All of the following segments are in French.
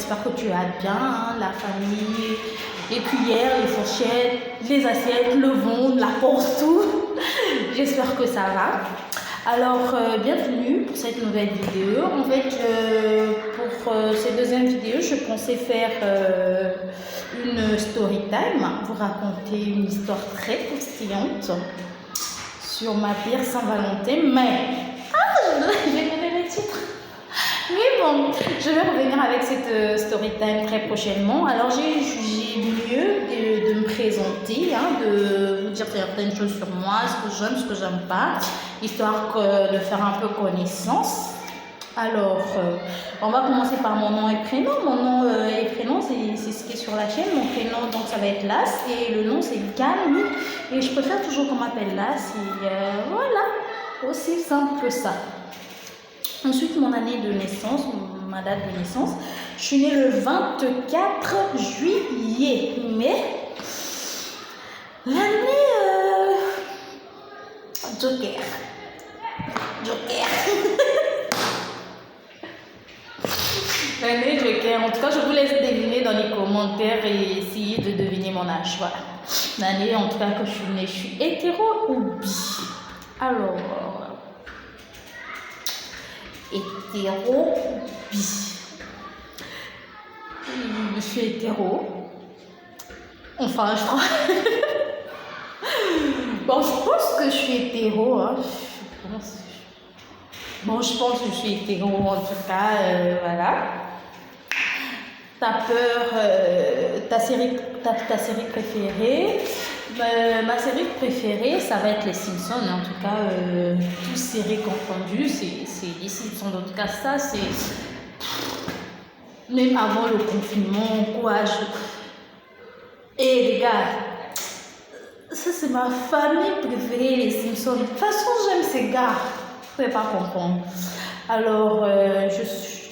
j'espère que tu vas bien, hein, la famille, les cuillères, les fourchettes, les assiettes, le ventre, la porte, tout. J'espère que ça va. Alors, bienvenue pour cette nouvelle vidéo. En fait, pour cette deuxième vidéo, je pensais faire une story time, vous raconter une histoire très croustillante sur ma pire Saint-Valentin, mais j'ai donné le titre. Mais bon, je vais revenir avec cette story time très prochainement. Alors j'ai jugé mieux de me présenter, hein, de vous dire certaines choses sur moi, ce que j'aime, ce que j'aime pas, histoire de faire un peu connaissance. Alors, on va commencer par mon nom et prénom. Mon nom et prénom, c'est ce qui est sur la chaîne. Mon prénom, donc, ça va être Las. Et le nom, c'est Camille. Et je préfère toujours qu'on m'appelle Las. Et voilà, aussi simple que ça. Ensuite, mon année de naissance, ma date de naissance. Je suis née le 24 juillet. Mais, l'année Joker. L'année Joker. En tout cas, je vous laisse deviner dans les commentaires et essayer de deviner mon âge. Voilà. L'année, en tout cas, que je suis née, je suis hétéro ou bi. Alors, hétéro ou bi. Je suis hétéro. Enfin, je crois. Bon, je pense que je suis hétéro. Hein. Je pense que je suis hétéro en tout cas. Voilà. T'as peur, ta série préférée. Ma série préférée, ça va être les Simpsons. En tout cas, toutes séries confondues, c'est les Simpsons. En tout cas, ça, c'est même avant le confinement, quoi. Et les gars, ça c'est ma famille préférée, les Simpsons. De toute façon, j'aime ces gars. Vous ne pouvez pas comprendre. Alors,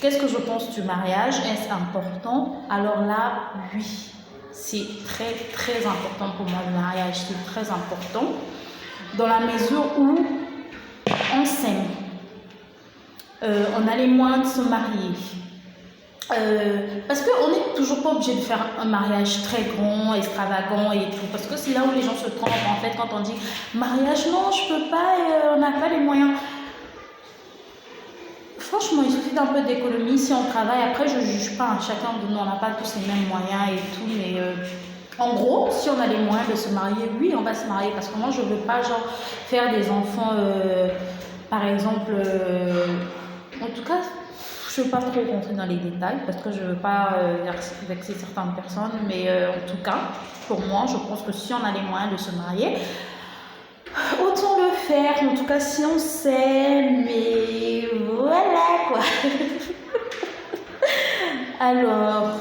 qu'est-ce que je pense du mariage? Est-ce important? Alors là, oui. C'est très, très important pour moi, le mariage. C'est très important. Dans la mesure où on s'aime. On a les moyens de se marier. Parce qu'on n'est toujours pas obligé de faire un mariage très grand, extravagant et tout. Parce que c'est là où les gens se trompent. En fait, quand on dit mariage, non, je peux pas, on n'a pas les moyens. Franchement, il suffit d'un peu d'économie si on travaille. Après, je ne juge pas. Chacun de nous, on n'a pas tous les mêmes moyens et tout. Mais en gros, si on a les moyens de se marier, oui, on va se marier. Parce que moi, je ne veux pas genre faire des enfants, par exemple. En tout cas, je ne veux pas trop rentrer dans les détails parce que je ne veux pas vexer certaines personnes. Mais en tout cas, pour moi, je pense que si on a les moyens de se marier, autant le faire, en tout cas si on s'aime, mais voilà quoi. Alors,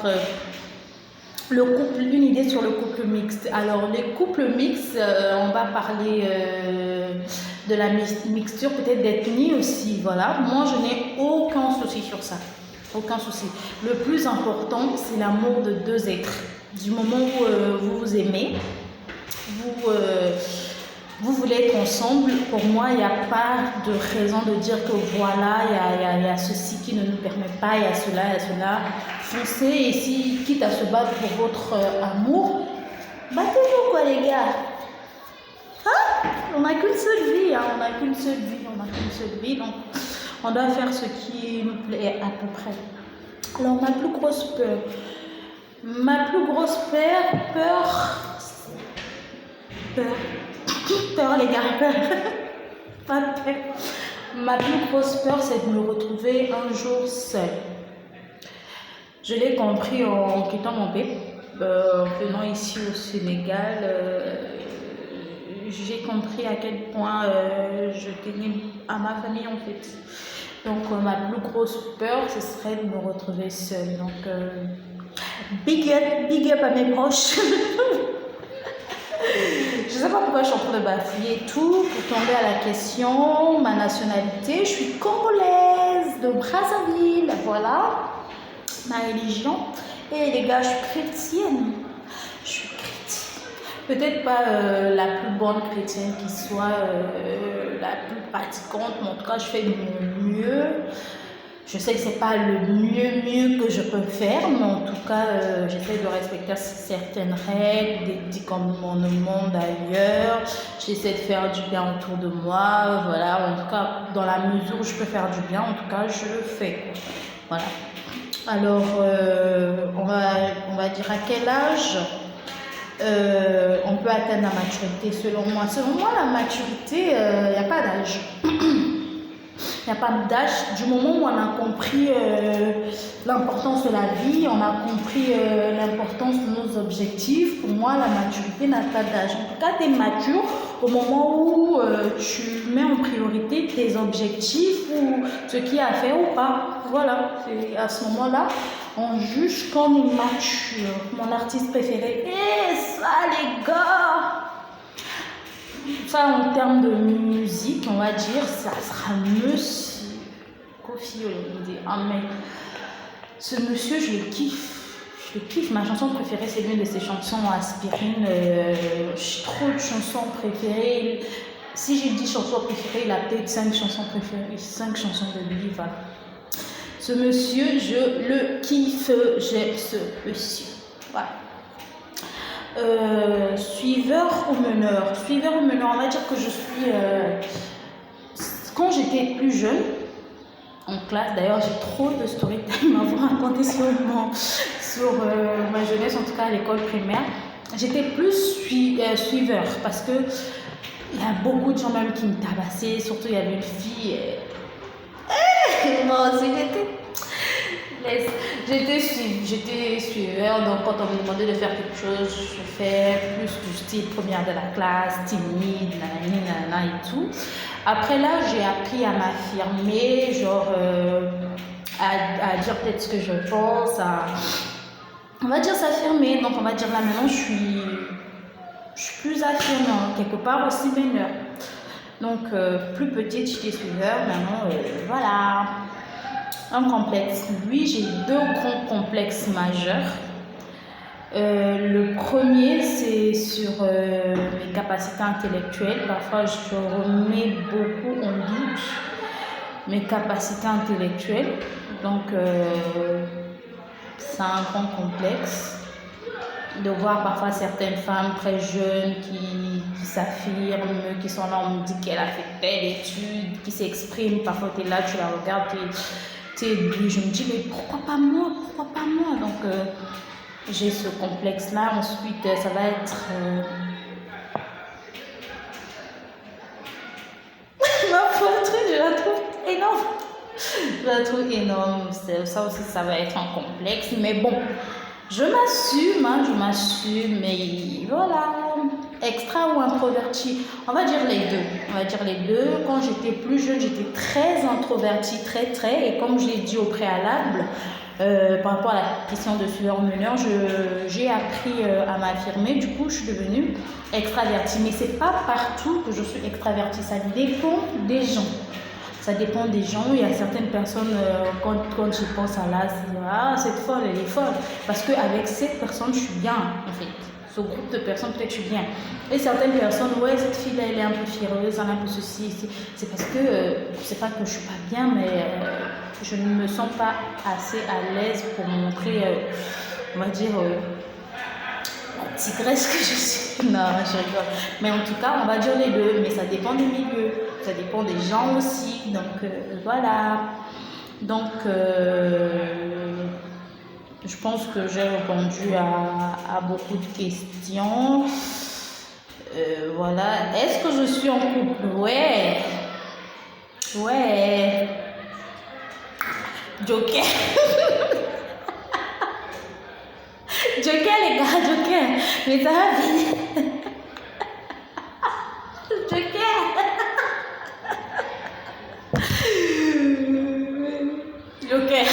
le couple, une idée sur le couple mixte. Alors, les couples mixtes, on va parler de la mixture peut-être d'ethnie aussi, voilà. Moi, je n'ai aucun souci sur ça, aucun souci. Le plus important, c'est l'amour de deux êtres. Du moment où vous vous aimez, vous voulez être ensemble, pour moi, il n'y a pas de raison de dire que voilà, il y a ceci qui ne nous permet pas, il y a cela. Foncez et si, quitte à se battre pour votre amour, battez-vous quoi les gars. Hein? On n'a qu'une seule vie, hein? On n'a qu'une seule vie, donc on doit faire ce qui nous plaît à peu près. Alors ma plus grosse peur les gars, pas peur. Ma plus grosse peur, c'est de me retrouver un jour seule. Je l'ai compris en quittant mon pays, en venant ici au Sénégal. J'ai compris à quel point je tenais à ma famille en fait. Donc ma plus grosse peur, ce serait de me retrouver seule. Donc big up à mes proches. Je ne sais pas pourquoi je suis en train de bafouiller tout pour tomber à la question. Ma nationalité, je suis congolaise de Brazzaville, voilà. Ma religion. Et les gars, je suis chrétienne. Peut-être pas la plus bonne chrétienne qui soit, la plus pratiquante, mais en tout cas, je fais de mon mieux. Je sais que c'est pas le mieux que je peux faire, mais en tout cas, j'essaie de respecter certaines règles, des petits commandements d'ailleurs. J'essaie de faire du bien autour de moi, voilà. En tout cas, dans la mesure où je peux faire du bien, en tout cas, je le fais. Voilà. Alors, on va dire à quel âge on peut atteindre la maturité selon moi. Selon moi, la maturité, il n'y a pas d'âge. Il n'y a pas d'âge. Du moment où on a compris l'importance de la vie, on a compris l'importance de nos objectifs, pour moi, la maturité n'a pas d'âge. En tout cas, tu es mature au moment où tu mets en priorité tes objectifs ou ce qui est à faire ou pas. Voilà, c'est à ce moment-là, on juge comme mature. Mon artiste préféré, ça les gars! Ça, en termes de musique, on va dire, ça sera Monsieur Kofi Olomide. Ah, mais ce monsieur, je le kiffe. Je le kiffe. Ma chanson préférée, c'est l'une de ses chansons, Aspirine. J'ai trop de chansons préférées. Si j'ai 10 chansons préférées, il a peut-être 5 chansons préférées, 5 chansons de lui. Voilà. Ce monsieur, je le kiffe. J'aime ce monsieur. Voilà. Suiveur ou meneur? Suiveur ou meneur, on va dire que je suis... quand j'étais plus jeune, en classe, d'ailleurs j'ai trop de story time à vous raconter sur ma jeunesse, en tout cas à l'école primaire, j'étais plus suiveur parce que il y a beaucoup de gens même qui me tabassaient, surtout il y avait une fille... moi aussi j'étais suiveur, donc quand on me demandait de faire quelque chose, je fais plus du style première de la classe, timide, nanana et tout. Après là, j'ai appris à m'affirmer, genre à dire peut-être ce que je pense, on va dire s'affirmer. Donc on va dire là maintenant, je suis plus affirmée, quelque part aussi meneur. Donc plus petite, j'étais suiveur, maintenant voilà. Un complexe. Oui, j'ai 2 grands complexes majeurs. Le premier, c'est sur mes capacités intellectuelles. Parfois, je remets beaucoup en doute mes capacités intellectuelles. Donc, c'est un grand complexe de voir parfois certaines femmes très jeunes qui s'affirment, qui sont là, on me dit qu'elle a fait telle étude, qui s'expriment. Parfois, tu es là, tu la regardes, je me dis, mais pourquoi pas moi? Donc, j'ai ce complexe-là. Ensuite, ça va être... ma poitrine, je la trouve énorme. Je la trouve énorme. Ça aussi, ça va être un complexe. Mais bon, je m'assume, mais voilà. Extra ou introverti, on va dire les deux. Quand j'étais plus jeune, j'étais très introvertie, très, et comme je l'ai dit au préalable, par rapport à la question de suiveur meneur, j'ai appris à m'affirmer. Du coup, je suis devenue extravertie, mais c'est pas partout que je suis extravertie, ça dépend des gens. Il y a certaines personnes, quand je pense à là, cette folle, elle est folle. Parce qu'avec cette personne, je suis bien, en fait. Ce groupe de personnes, peut-être je suis bien. Et certaines personnes, ouais, cette fille-là, elle est un peu fiéreuse, elle est un peu ceci. C'est parce que, c'est pas que je suis pas bien, mais je ne me sens pas assez à l'aise pour montrer, on va dire, la tigresse que je suis. Non, je rigole. Mais en tout cas, on va dire les deux, mais ça dépend des milieux, ça dépend des gens aussi. Donc, voilà. Donc, je pense que j'ai répondu à beaucoup de questions. Voilà. Est-ce que je suis en couple? Ouais. Joker. Joker, les gars, Joker. Mais ça va venir. Joker. Joker.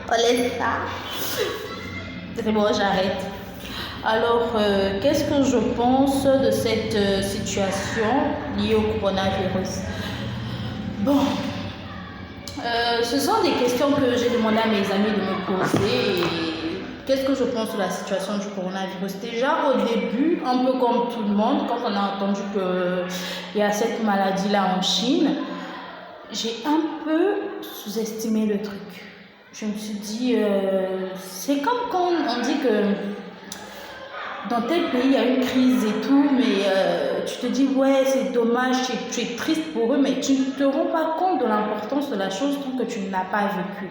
On laisse ça. C'est bon, j'arrête. Alors, qu'est-ce que je pense de cette situation liée au coronavirus? Bon, ce sont des questions que j'ai demandé à mes amis de me poser. Qu'est-ce que je pense de la situation du coronavirus? Déjà, au début, un peu comme tout le monde, quand on a entendu qu'il y a cette maladie-là en Chine, j'ai un peu sous-estimé le truc. Je me suis dit, c'est comme quand on dit que dans tel pays, il y a une crise et tout, mais tu te dis, ouais, c'est dommage, tu es triste pour eux, mais tu ne te rends pas compte de l'importance de la chose tant que tu ne l'as pas vécu.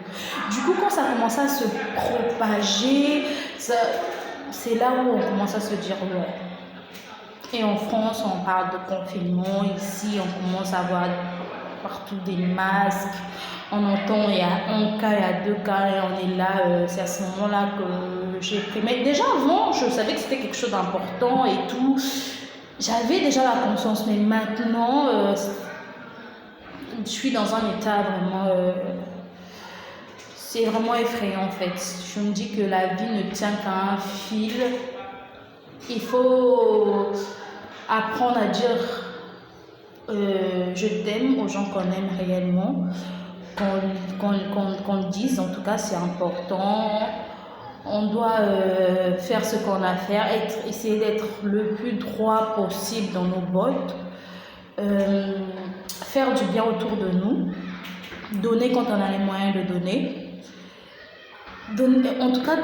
Du coup, quand ça commence à se propager, c'est là où on commence à se dire, ouais. Et en France, on parle de confinement, ici, on commence à voir partout des masques. On entend, il y a un cas, il y a deux cas, et on est là, c'est à ce moment-là que j'ai pris. Mais déjà avant, je savais que c'était quelque chose d'important et tout. J'avais déjà la conscience, mais maintenant, je suis dans un état vraiment... c'est vraiment effrayant en fait. Je me dis que la vie ne tient qu'à un fil. Il faut apprendre à dire je t'aime aux gens qu'on aime réellement. Qu'on le dise, en tout cas c'est important. On doit faire ce qu'on a à faire, essayer d'être le plus droit possible dans nos bottes, faire du bien autour de nous, donner quand on a les moyens de donner. En tout cas,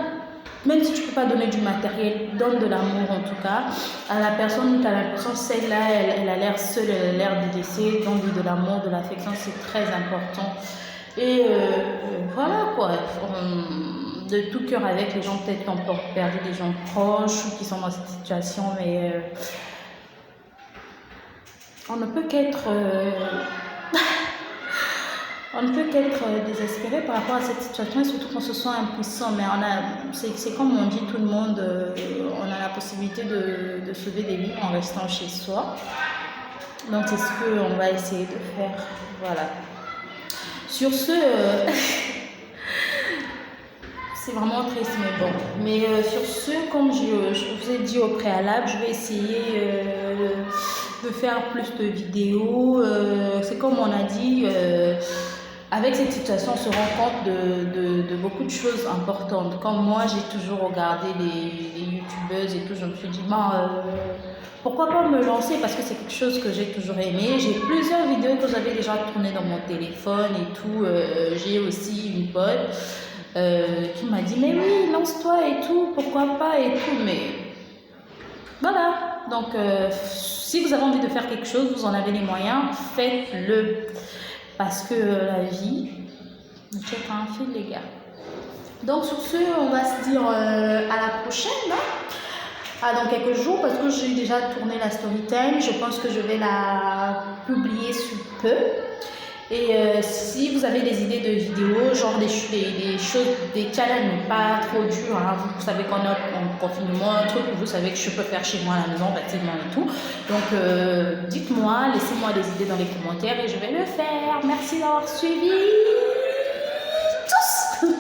même si tu ne peux pas donner du matériel, donne de l'amour en tout cas. À la personne où tu as l'impression, celle-là, elle a l'air seule, elle a l'air délaissée, donne de l'amour, de l'affection, c'est très important. Et voilà quoi, de tout cœur avec les gens peut-être qui ont perdu des gens proches ou qui sont dans cette situation, mais on ne peut qu'être on ne peut qu'être désespéré par rapport à cette situation et surtout qu'on se sent impuissant. Mais c'est comme on dit tout le monde, on a la possibilité de sauver des vies en restant chez soi. Donc c'est ce qu'on va essayer de faire. Voilà. Sur ce, c'est vraiment triste, mais bon. Mais sur ce, comme je vous ai dit au préalable, je vais essayer de faire plus de vidéos. C'est comme on a dit, avec cette situation, on se rend compte de beaucoup de choses importantes. Comme moi, j'ai toujours regardé les youtubeuses et tout, je me suis dit, pourquoi pas me lancer parce que c'est quelque chose que j'ai toujours aimé. J'ai plusieurs vidéos que j'avais déjà tournées dans mon téléphone et tout. J'ai aussi une pote qui m'a dit mais oui, lance-toi et tout, pourquoi pas et tout. Mais voilà, donc si vous avez envie de faire quelque chose, vous en avez les moyens, faites-le. Parce que la vie ne tient qu'à un fil, les gars. Donc sur ce, on va se dire à la prochaine. Dans quelques jours parce que j'ai déjà tourné la story time. Je pense que je vais la publier sous peu. Et si vous avez des idées de vidéos, genre des choses, des challenges pas trop durs, hein, vous savez qu'on est en confinement, un truc que vous savez que je peux faire chez moi à la maison facilement et tout. Donc dites-moi, laissez-moi des idées dans les commentaires et je vais le faire. Merci d'avoir suivi tous.